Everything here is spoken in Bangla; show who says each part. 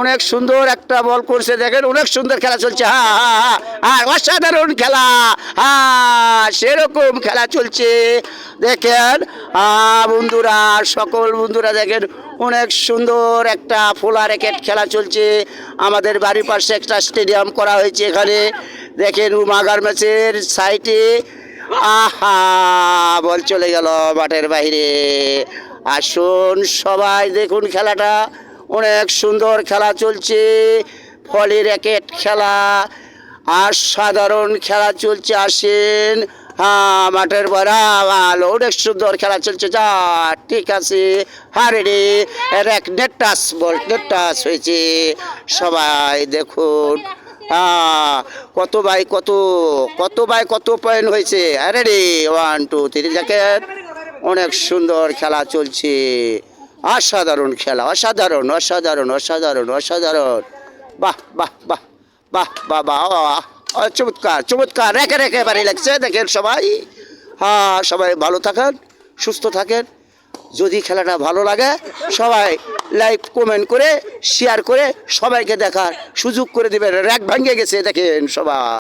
Speaker 1: অনেক সুন্দর একটা বল করছে, দেখেন অনেক সুন্দর খেলা চলছে। হ্যাঁ হ্যাঁ হ্যাঁ হ্যাঁ, অসাধারণ খেলা। হ্যাঁ, সেরকম খেলা চলছে দেখেন। বন্ধুরা, সকল বন্ধুরা দেখেন, অনেক সুন্দর একটা ফোলা র্যাকেট খেলা চলছে। আমাদের বাড়ির পাশে একটা স্টেডিয়াম করা হয়েছে এখানে, দেখেন মাগার ম্যাচের সাইটে। আহা, বল চলে গেল মাঠের বাইরে। আসুন সবাই দেখুন খেলাটা, অনেক সুন্দর খেলা চলছে। ফলি র্যাকেট খেলা, আর সাধারণ খেলা চলছে। আসেন, হ্যাঁ, মাঠের বড়া ভালো, অনেক সুন্দর খেলা চলছে। যা ঠিক আছে, হারে রে, এক নেট টাচ, বল নেট টাচ হয়েছে। সবাই দেখুন, হ্যাঁ, কত বাই কত, কত বাই কত পয়েন্ট হয়েছে। আরে রে, 1 2 3 দেখেন, অনেক সুন্দর খেলা চলছে। অসাধারণ খেলা, অসাধারণ অসাধারণ অসাধারণ অসাধারণ। বাহ বাহ বাহ বাহ বাহ বাহ, চমৎকার চমৎকার, রেখে রেখে বাড়ি লাগছে দেখেন সবাই। হ্যাঁ, সবাই ভালো থাকেন, সুস্থ থাকেন। যদি খেলাটা ভালো লাগে সবাই লাইক কমেন্ট করে শেয়ার করে সবাইকে দেখার সুযোগ করে দেবেন। র্যাক ভাঙে গেছে দেখেন সবাই।